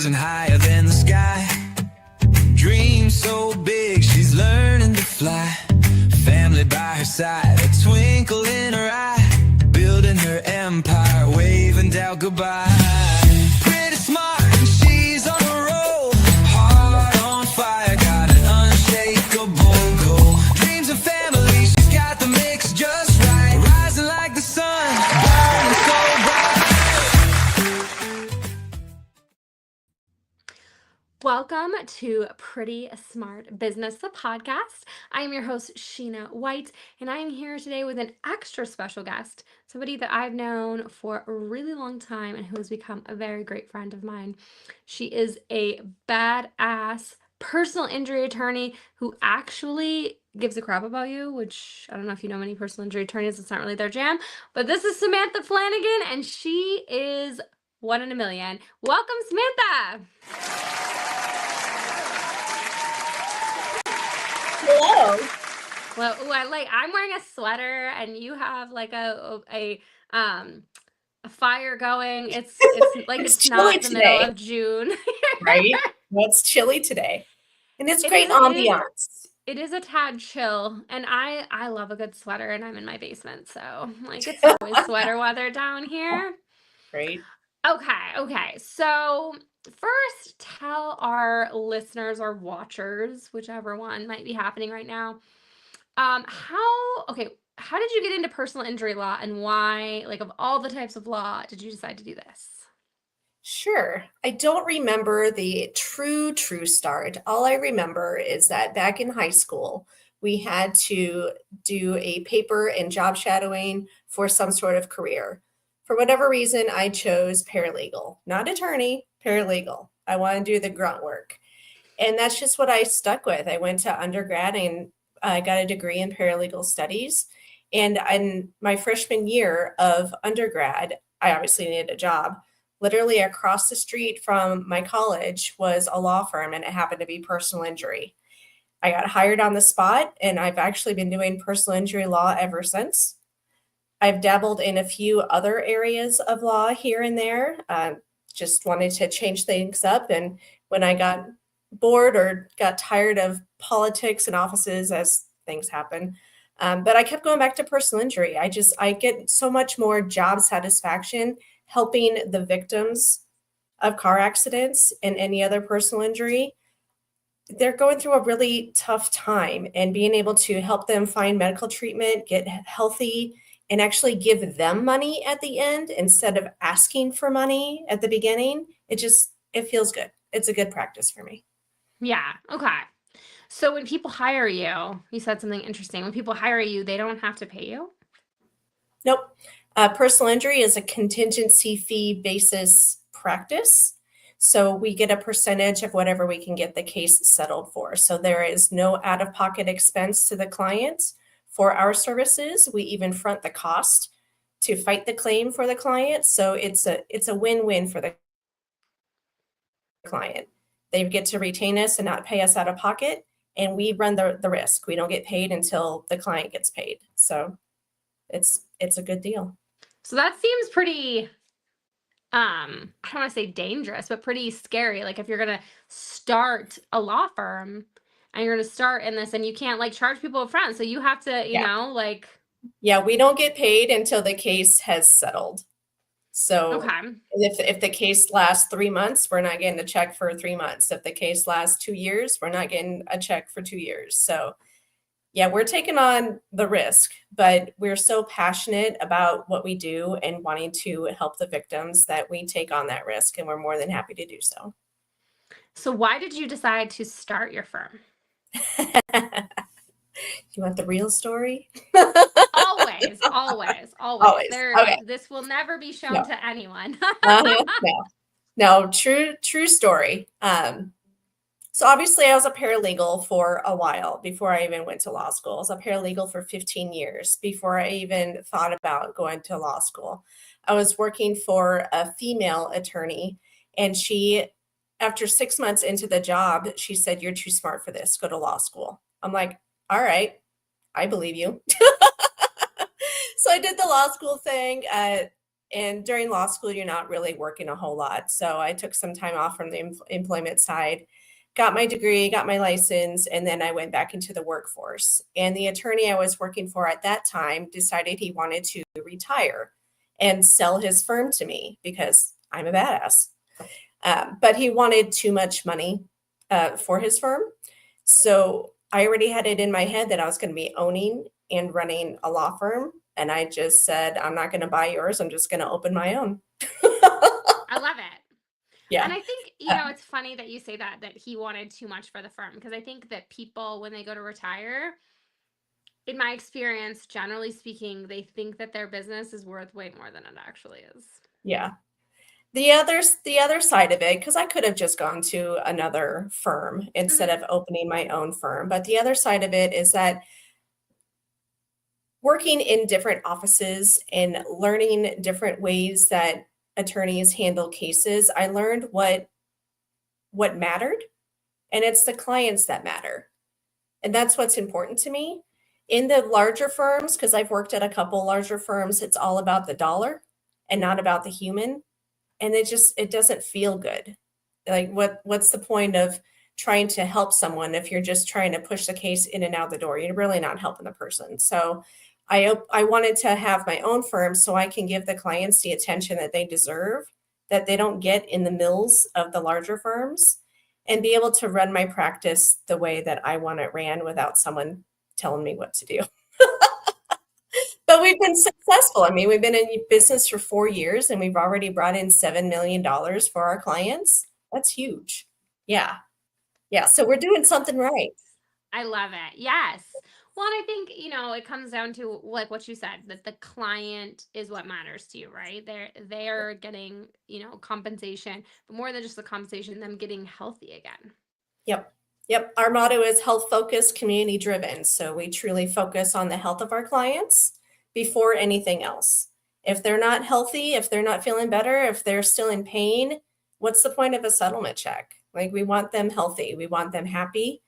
rising higher than the sky. Dreams so big, she's learning to fly. Family by her side, a twinkle in her eye. Building her empire, waving down goodbye. Pretty smart, and she's on a roll. Heart on fire, got an unshakable goal. Dreams and family, she's got the mix just right. Rising like the sun, burning so bright. Welcome to Pretty Smart Business, the podcast. I am your host, Sheena White, and I am here today with an extra special guest, somebody that I've known for a really long time and who has become a very great friend of mine. She is a badass personal injury attorney who actually gives a crap about you, which I don't know if you know many personal injury attorneys, it's not really their jam, but this is Samantha Flanagan, and she is one in a million. Welcome, Samantha. Hello. Well, I'm wearing a sweater and you have like a fire going. It's like it's not the middle of June. Right? Well, it's chilly today. And it's It great is- ambiance. It is a tad chill, and I love a good sweater, and I'm in my basement, so like it's always sweater weather down here. Great. Okay. So first, tell our listeners or watchers, whichever one might be happening right now, how did you get into personal injury law, and why, like, of all the types of law, did you decide to do this? Sure. I don't remember the true start. All I remember is that back in high school, we had to do a paper and job shadowing for some sort of career. For whatever reason, I chose paralegal, not attorney, paralegal. I want to do the grunt work. And that's just what I stuck with. I went to undergrad and I got a degree in paralegal studies. And in my freshman year of undergrad, I obviously needed a job. Literally across the street from my college was a law firm, and it happened to be personal injury. I got hired on the spot, and I've actually been doing personal injury law ever since. I've dabbled in a few other areas of law here and there, just wanted to change things up. And when I got bored or got tired of politics and offices, as things happen, but I kept going back to personal injury. I get so much more job satisfaction helping the victims of car accidents and any other personal injury. They're going through a really tough time, and being able to help them find medical treatment, get healthy, and actually give them money at the end instead of asking for money at the beginning, it feels good. It's a good practice for me. Yeah. Okay. So when people hire you, you said something interesting. When people hire you, they don't have to pay you? Nope. Personal injury is a contingency fee basis practice. So we get a percentage of whatever we can get the case settled for. So there is no out-of-pocket expense to the client for our services. We even front the cost to fight the claim for the client. So it's a win-win for the client. They get to retain us and not pay us out of pocket, and we run the risk. We don't get paid until the client gets paid. So it's a good deal. So that seems pretty, I don't want to say dangerous, but pretty scary. Like if you're going to start a law firm and you're going to start in this, and you can't like charge people up front. So you have to, you know, like. Yeah, we don't get paid until the case has settled. So if the case lasts 3 months, we're not getting a check for 3 months. If the case lasts 2 years, we're not getting a check for 2 years. So yeah, we're taking on the risk, but we're so passionate about what we do and wanting to help the victims that we take on that risk, and we're more than happy to do so. So why did you decide to start your firm? You want the real story? Always. Okay. This will never be shown to anyone. No, true story. So obviously I was a paralegal for a while before I even went to law school. I was a paralegal for 15 years before I even thought about going to law school. I was working for a female attorney, and she, after 6 months into the job, she said, "You're too smart for this. Go to law school." I'm like, all right, I believe you. So I did the law school thing. And during law school, you're not really working a whole lot. So I took some time off from the employment side, got my degree, got my license, and then I went back into the workforce. And the attorney I was working for at that time decided he wanted to retire and sell his firm to me because I'm a badass. But he wanted too much money for his firm. So I already had it in my head that I was going to be owning and running a law firm. And I just said, I'm not going to buy yours. I'm just going to open my own. I love it. Yeah. And I think, it's funny that you say that he wanted too much for the firm, because I think that people, when they go to retire, in my experience, generally speaking, they think that their business is worth way more than it actually is. Yeah. The other side of it, because I could have just gone to another firm instead of opening my own firm. But the other side of it is that working in different offices and learning different ways that attorneys handle cases, I learned what mattered, and it's the clients that matter. And that's what's important to me. In the larger firms, because I've worked at a couple larger firms, it's all about the dollar and not about the human. And it doesn't feel good. Like what's the point of trying to help someone if you're just trying to push the case in and out the door? You're really not helping the person. So I wanted to have my own firm so I can give the clients the attention that they deserve, that they don't get in the mills of the larger firms, and be able to run my practice the way that I want it ran without someone telling me what to do. But we've been successful. I mean, we've been in business for 4 years and we've already brought in $7 million for our clients. That's huge. Yeah. Yeah. So we're doing something right. I love it. Yes. Well, and I think, it comes down to like what you said, that the client is what matters to you, right? They're getting, compensation, but more than just the compensation, them getting healthy again. Yep. Yep. Our motto is health focused, community driven. So we truly focus on the health of our clients before anything else. If they're not healthy, if they're not feeling better, if they're still in pain, what's the point of a settlement check? Like, we want them healthy. We want them happy.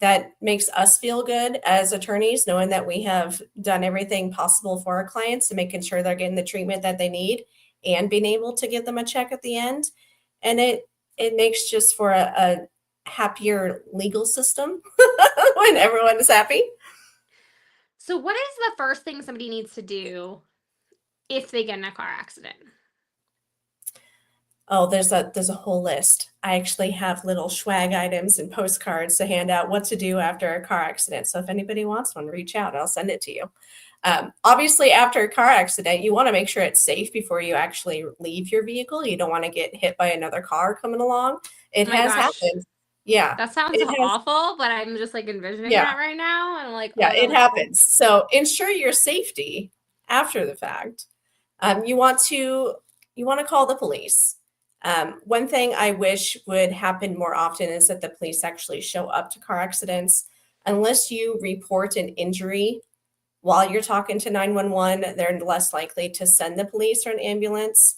That makes us feel good as attorneys, knowing that we have done everything possible for our clients and making sure they're getting the treatment that they need and being able to give them a check at the end. And it makes just for a happier legal system when everyone is happy. So what is the first thing somebody needs to do if they get in a car accident? Oh, there's a whole list. I actually have little swag items and postcards to hand out what to do after a car accident. So if anybody wants one, reach out. I'll send it to you. Obviously, after a car accident, you want to make sure it's safe before you actually leave your vehicle. You don't want to get hit by another car coming along. It has happened. Yeah. That sounds awful, but I'm just like envisioning that right now. And like, yeah, it happens. So ensure your safety after the fact. You want to call the police. One thing I wish would happen more often is that the police actually show up to car accidents. Unless you report an injury while you're talking to 911, they're less likely to send the police or an ambulance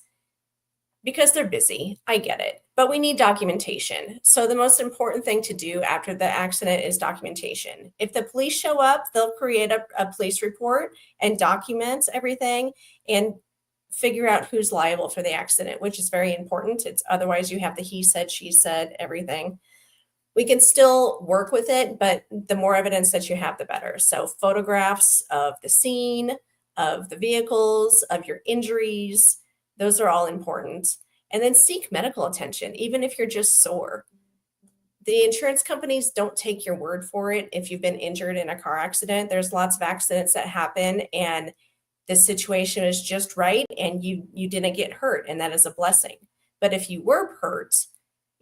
because they're busy. I get it, but we need documentation. So the most important thing to do after the accident is documentation. If the police show up, they'll create a police report and document everything and figure out who's liable for the accident, which is very important. It's otherwise you have the he said, she said, everything. We can still work with it, but the more evidence that you have, the better. So photographs of the scene, of the vehicles, of your injuries, those are all important. And then seek medical attention, even if you're just sore. The insurance companies don't take your word for it. If you've been injured in a car accident, there's lots of accidents that happen and the situation is just right and you didn't get hurt, and that is a blessing. But if you were hurt,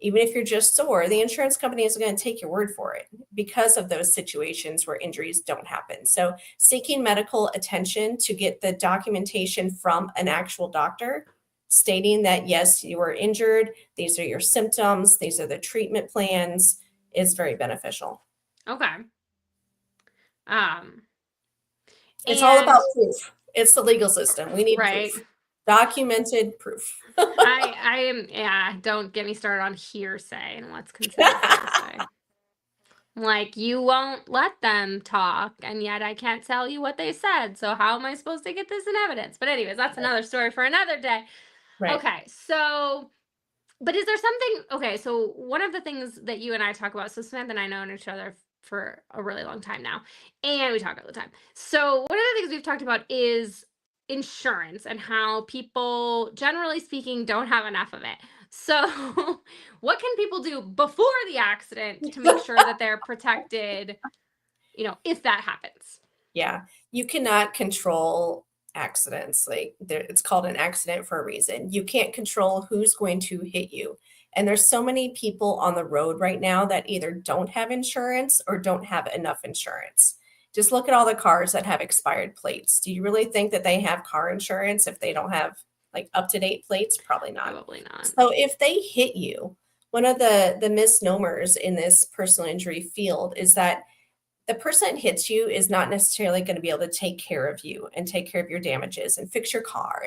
even if you're just sore, the insurance company is going to take your word for it because of those situations where injuries don't happen. So seeking medical attention to get the documentation from an actual doctor stating that, yes, you were injured, these are your symptoms, these are the treatment plans, is very beneficial. Okay. It's all about proof. It's the legal system. We need proof. Documented proof. I am, don't get me started on hearsay and what's considered hearsay. Like, you won't let them talk, and yet I can't tell you what they said. So how am I supposed to get this in evidence? But anyways, that's Right. another story for another day. Right. Okay, so but is there something okay, so one of the things that you and I talk about, so Samantha and I know each other for a really long time now, and we talk all the time. So one of the things we've talked about is insurance and how people, generally speaking, don't have enough of it. So what can people do before the accident to make sure that they're protected, if that happens? Yeah, you cannot control accidents. Like it's called an accident for a reason. You can't control who's going to hit you. And there's so many people on the road right now that either don't have insurance or don't have enough insurance. Just look at all the cars that have expired plates. Do you really think that they have car insurance if they don't have like up-to-date plates? Probably not. Probably not. So if they hit you, one of the misnomers in this personal injury field is that the person that hits you is not necessarily going to be able to take care of you and take care of your damages and fix your car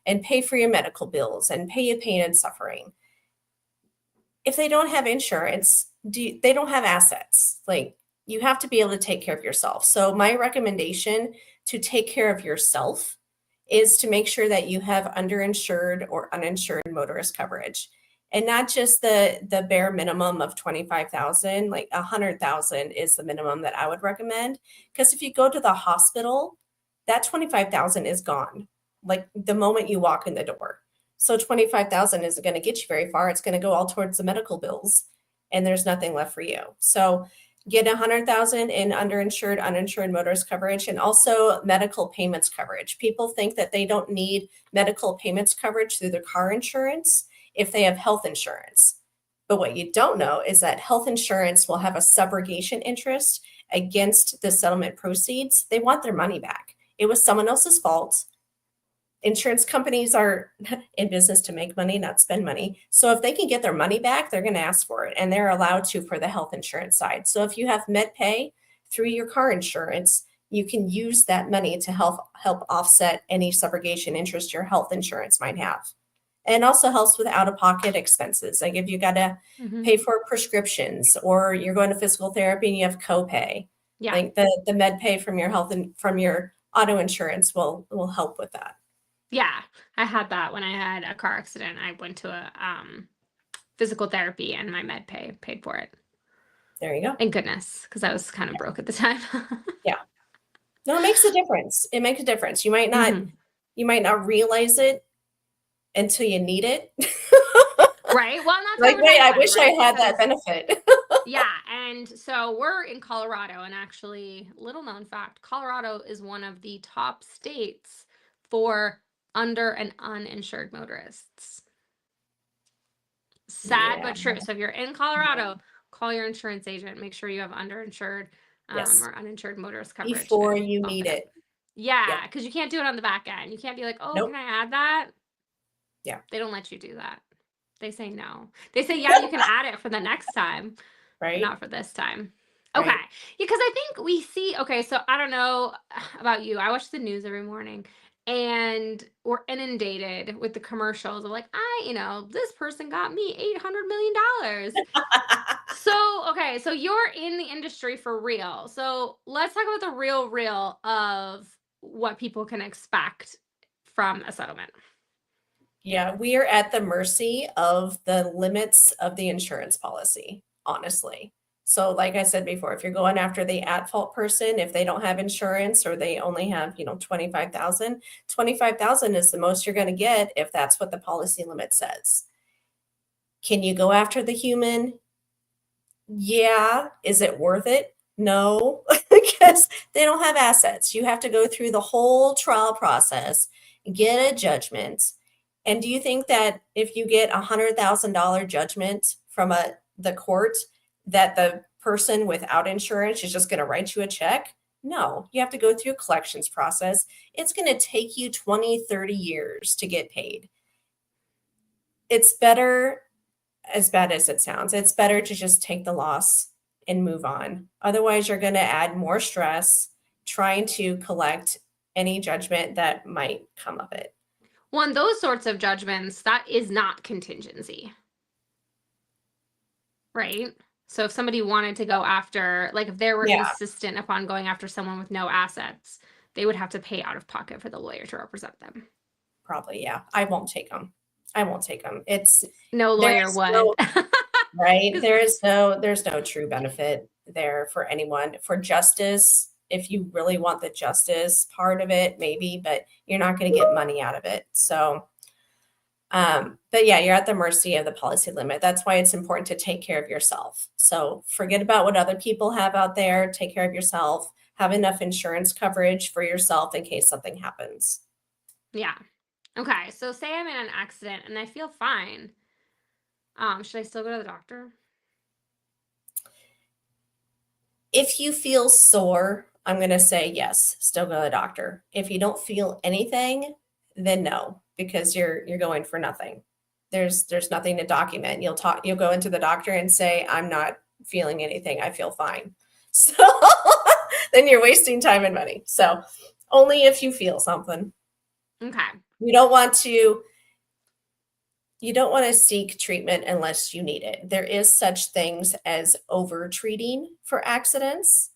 and pay for your medical bills and pay you pain and suffering. If they don't have insurance, they don't have assets. Like you have to be able to take care of yourself. So my recommendation to take care of yourself is to make sure that you have underinsured or uninsured motorist coverage. And not just the bare minimum of 25,000, like 100,000 is the minimum that I would recommend. Because if you go to the hospital, that 25,000 is gone, like the moment you walk in the door. So 25,000 isn't going to get you very far. It's going to go all towards the medical bills, and there's nothing left for you. So get 100,000 in underinsured, uninsured motorist coverage, and also medical payments coverage. People think that they don't need medical payments coverage through their car insurance if they have health insurance. But what you don't know is that health insurance will have a subrogation interest against the settlement proceeds. They want their money back. It was someone else's fault. Insurance companies are in business to make money, not spend money. So if they can get their money back, they're going to ask for it, and they're allowed to for the health insurance side. So if you have med pay through your car insurance, you can use that money to help offset any subrogation interest your health insurance might have. And also helps with out-of-pocket expenses. Like if you got to pay for prescriptions or you're going to physical therapy and you have copay, Yeah. like the med pay from your health and from your auto insurance will help with that. Yeah, I had that when I had a car accident. I went to a physical therapy, and my med pay paid for it. There you go. Thank goodness, because I was kind of broke at the time. Yeah. No, it makes a difference. It makes a difference. You might not realize it until you need it. Right. Well, not like, wait, I wish I had that benefit. Yeah. And so we're in Colorado, and actually, little known fact, Colorado is one of the top states for under and uninsured motorists. Sad but true. So if you're in Colorado, call your insurance agent. Make sure you have underinsured or uninsured motorist coverage before you need it. Yeah, because you can't do it on the back end. You can't be like, oh, Nope. can I add that? Yeah. They don't let you do that. They say no. They say, yeah, you can add it for the next time, right? Not for this time. Okay. Right. Because I think we see, okay, so I don't know about you. I watch the news every morning, and we're inundated with the commercials of like, this person got me $800 million. So, okay, so you're in the industry for real. So let's talk about the real of what people can expect from a settlement. Yeah, we are at the mercy of the limits of the insurance policy, honestly. So like I said before, if you're going after the at-fault person, if they don't have insurance or they only have, 25,000, 25,000 is the most you're going to get if that's what the policy limit says. Can you go after the human? Yeah. Is it worth it? No, because they don't have assets. You have to go through the whole trial process, get a judgment. And do you think that if you get $100,000 judgment from the court, that the person without insurance is just going to write you a check? No, you have to go through a collections process. It's going to take you 20, 30 years to get paid. It's better, as bad as it sounds, it's better to just take the loss and move on. Otherwise, you're going to add more stress trying to collect any judgment that might come of it. Well, in those sorts of judgments, that is not contingency. Right? So if somebody wanted to go after, like if they were Yeah, insistent upon going after someone with no assets, they would have to pay out of pocket for the lawyer to represent them. probably. Yeah. I won't take them. I won't take them. No There lawyer is would. no, right. 'Cause- There's no true benefit there for anyone. For justice, if you really want the justice part of it, maybe, but you're not going to get money out of it. So, but yeah, you're at the mercy of the policy limit. That's why it's important to take care of yourself. So forget about what other people have out there. Take care of yourself. Have enough insurance coverage for yourself in case something happens. yeah. Okay. So say I'm in an accident and I feel fine. Should I still go to the doctor? If you feel sore, I'm going to say yes, still go to the doctor. If you don't feel anything, then no, because you're going for nothing. There's nothing to document. You'll go into the doctor and say, I'm not feeling anything. I feel fine. So then you're wasting time and money. So only if you feel something. Okay. You don't want to you don't want to seek treatment unless you need it. There is such things as over treating for accidents.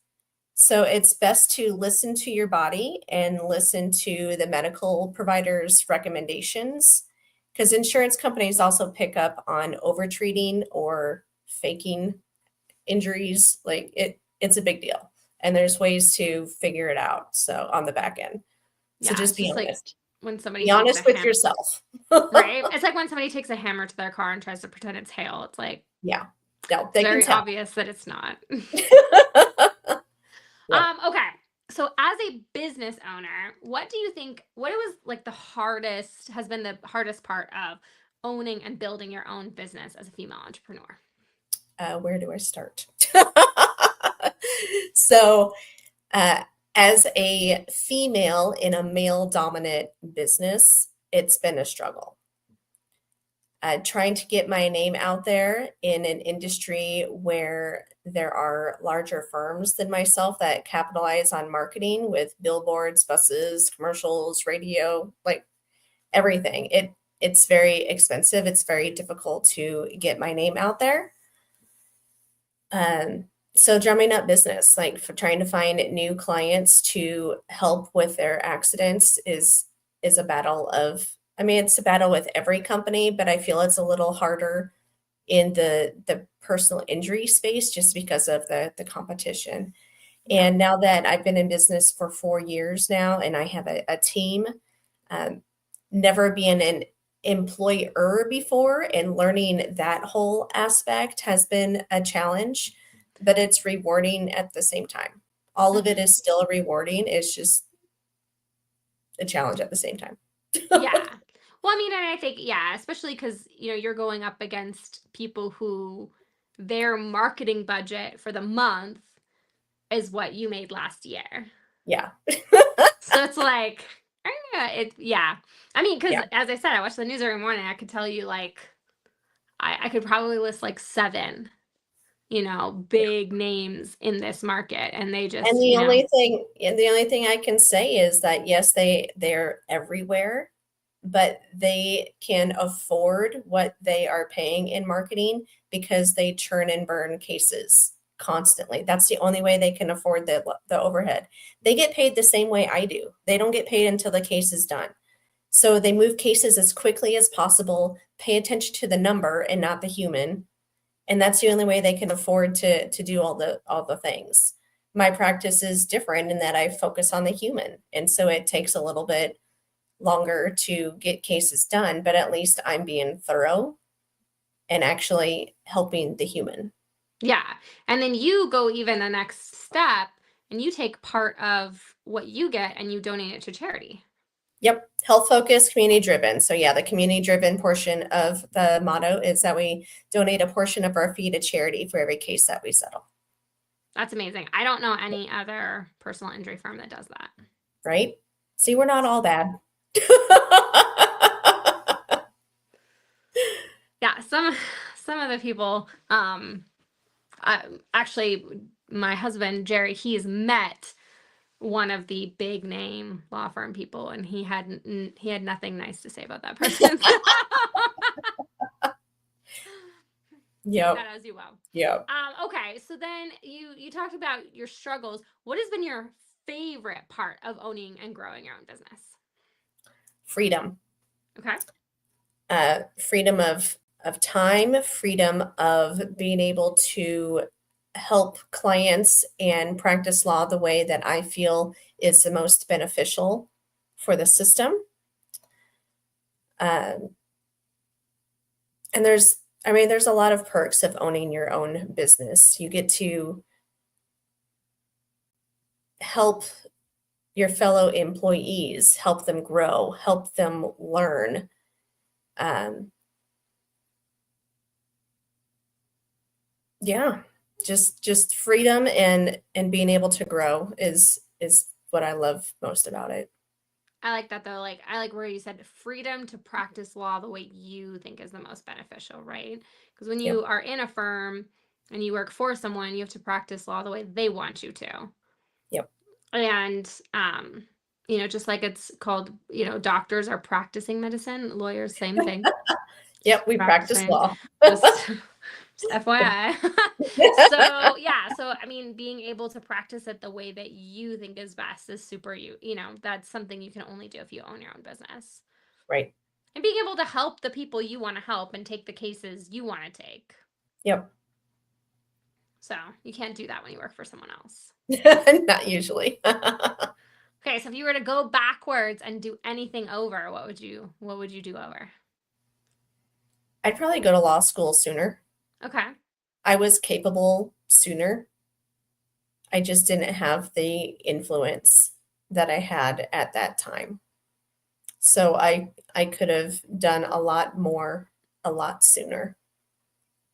So it's best to listen to your body and listen to the medical provider's recommendations because insurance companies also pick up on overtreating or faking injuries. Like it's a big deal. And there's ways to figure it out. So on the back end. So Yeah. just It's be just like honest. when somebody Be takes a honest with hammer, yourself. right? It's like when somebody takes a hammer to their car and tries to pretend it's hail. It's like, Yeah. No, it's they can very tell. obvious that it's not. Yep. Okay. So as a business owner, what do you think, what was like has been the hardest part of owning and building your own business as a female entrepreneur? Where do I start? So, uh, as a female in a male dominant business, it's been a struggle. Trying to get my name out there in an industry where there are larger firms than myself that capitalize on marketing with billboards, buses, commercials, radio, like everything. It's very expensive. It's very difficult to get my name out there. Um, so drumming up business, like for trying to find new clients to help with their accidents is a battle of, I mean, it's a battle with every company, but I feel it's a little harder in the personal injury space just because of the competition. Yeah. And now that I've been in business for 4 years now and I have a team, um, never being an employer before and learning that whole aspect has been a challenge, but it's rewarding at the same time. All of it Mhm. is still rewarding. It's just a challenge at the same time. Yeah. Well, I mean, and I think, yeah, especially because, you're going up against people who their marketing budget for the month is what you made last year. Yeah. So it's like, yeah. I mean, because Yeah. as I said, I watch the news every morning. I could tell you, like, I could probably list like seven, big names in this market, and they And just, you know, the only thing I can say is that yes, they're everywhere, but they can afford what they are paying in marketing because they churn and burn cases constantly. That's the only way they can afford the overhead. They get paid the same way I do. They don't get paid until the case is done. So they move cases as quickly as possible, pay attention to the number and not the human, and that's the only way they can afford to do all the things. My practice is different in that I focus on the human, and so it takes a little bit longer to get cases done, but at least I'm being thorough and actually helping the human. yeah. And then you go even the next step and you take part of what you get and you donate it to charity. Yep, health focused, community driven. So yeah, the community driven portion of the motto is that we donate a portion of our fee to charity for every case that we settle. That's amazing. I don't know any other personal injury firm that does that. Right? See, we're not all bad. Yeah, some of the people, actually, my husband Jerry, he's met one of the big name law firm people, and he had nothing nice to say about that person. Yep. that as you will. Yep. Okay, so then you talked about your struggles. What has been your favorite part of owning and growing your own business? Freedom. Okay. Freedom of time, freedom of being able to help clients and practice law the way that I feel is the most beneficial for the system. And there's a lot of perks of owning your own business. You get to help your fellow employees, help them grow, help them learn. Yeah, just freedom and being able to grow is what I love most about it. I like that though. Like I like where you said freedom to practice law the way you think is the most beneficial, right? Because when you Yep. are in a firm and you work for someone, you have to practice law the way they want you to. Yep. And just like it's called, doctors are practicing medicine, lawyers, same thing. Yep, we practice Practicing. law. Just just FYI. So yeah, I mean, being able to practice it the way that you think is best is super that's something you can only do if you own your own business. Right. And being able to help the people you want to help and take the cases you want to take. Yep. So you can't do that when you work for someone else. Not usually. Okay, so if you were to go backwards and do anything over, what would you do over? I'd probably go to law school sooner. Okay. I was capable sooner. I just didn't have the influence that I had at that time. So I could have done a lot more a lot sooner.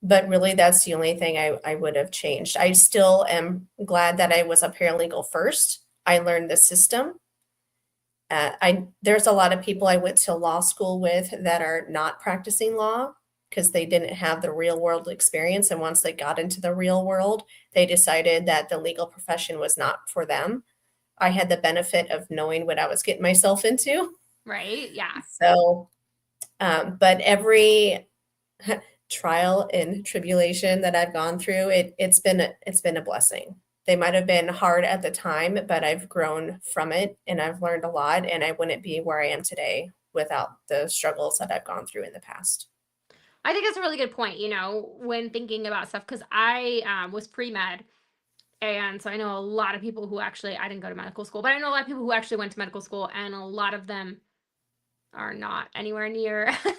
But really, that's the only thing I would have changed. I still am glad that I was a paralegal first. I learned the system. There's a lot of people I went to law school with that are not practicing law because they didn't have the real world experience. And once they got into the real world, they decided that the legal profession was not for them. I had the benefit of knowing what I was getting myself into. Right? Yeah. So, but every trial and tribulation that I've gone through, it's been a blessing. They might have been hard at the time, but I've grown from it and I've learned a lot, and I wouldn't be where I am today without the struggles that I've gone through in the past. I think that's a really good point, when thinking about stuff, because I was pre-med. And so I know a lot of people who actually, I didn't go to medical school, but I know a lot of people who actually went to medical school, and a lot of them are not anywhere near the medical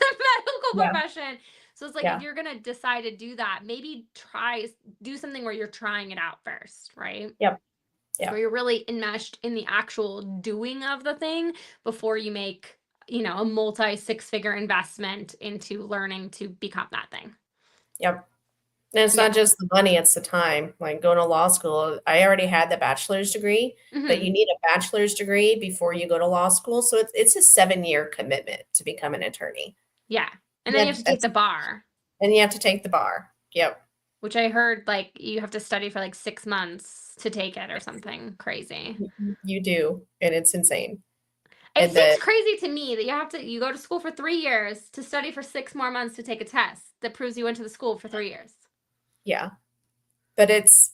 Yeah. profession. So it's like, Yeah. if you're going to decide to do that, maybe do something where you're trying it out first, right? Yep. Yeah. Where you're really enmeshed in the actual doing of the thing before you make, a multi six-figure investment into learning to become that thing. Yep. And it's Yeah. not just the money, it's the time. Like going to law school, I already had the bachelor's degree, but you need a bachelor's degree before you go to law school. So it's a 7-year commitment to become an attorney. Yeah. And then you have to take the bar. And you have to take the bar. Yep. Which I heard, like, you have to study for like 6 months to take it or something crazy. You do. And it's insane. It seems crazy to me that you go to school for 3 years to study for 6 more months to take a test that proves you went to the school for 3 years. Yeah. But it's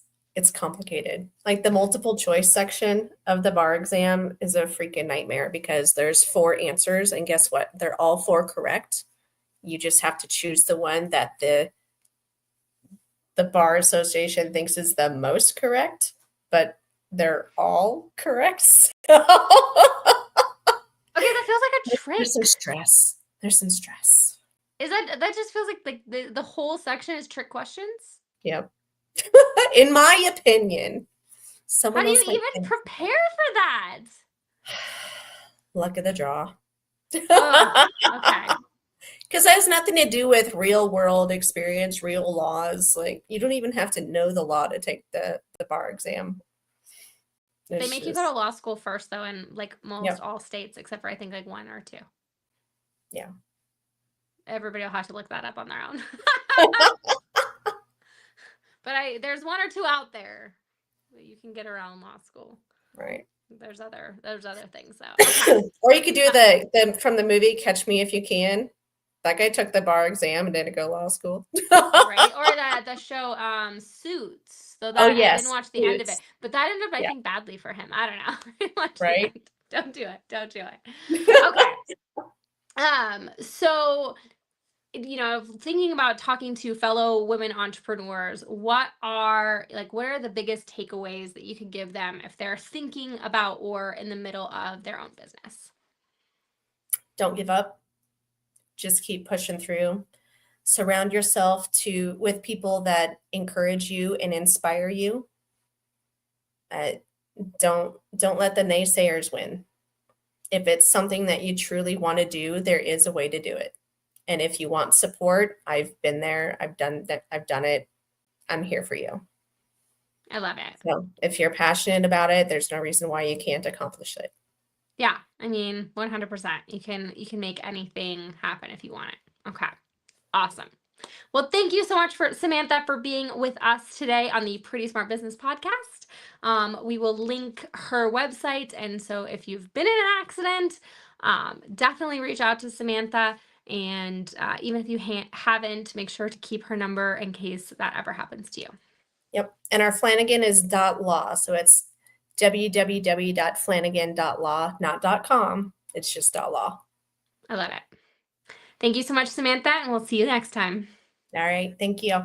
complicated. Like the multiple choice section of the bar exam is a freaking nightmare because there's 4 answers, and guess what? They're all 4 correct. You just have to choose the one that the bar association thinks is the most correct, but they're all correct. Okay, that feels like a trick. There's some stress. Is that just feels like the whole section is trick questions? Yep. In my opinion. How do you even prepare for that? Luck of the draw. Oh, okay. Because that has nothing to do with real world experience, real laws. Like you don't even have to know the law to take the bar exam. They make you go to law school first, though, in like most all states, except for I think like 1 or 2. Yeah. Everybody will have to look that up on their own. But there's 1 or 2 out there that you can get around law school. Right. There's other things though. Okay. Or you could do the from the movie Catch Me If You Can. That guy took the bar exam and didn't go to law school. Right? Or the show Suits. So Oh, that I didn't yes. watch the end of it, Suits. but that ended up, I Yeah. think, badly for him. I don't know. Watch the Right? end. Don't do it. Don't do it. Okay. So thinking about talking to fellow women entrepreneurs, what are the biggest takeaways that you could give them if they're thinking about or in the middle of their own business? Don't give up. Just keep pushing through. Surround yourself with people that encourage you and inspire you. Uh, don't let the naysayers win. If it's something that you truly want to do, there is a way to do it. And if you want support, I've been there. I've done that. I've done it. I'm here for you. I love it. So if you're passionate about it, there's no reason why you can't accomplish it. Yeah, I mean, 100%. You can make anything happen if you want it. Okay. Awesome. Well, thank you so much for Samantha for being with us today on the Pretty Smart Business Podcast. We will link her website, and so if you've been in an accident, definitely reach out to Samantha. And even if you haven't, make sure to keep her number in case that ever happens to you. Yep. And our Flanagan is .law. So it's www.flanagan.law, not .com. It's just .law. I love it. Thank you so much, Samantha, and we'll see you next time. All right. Thank you.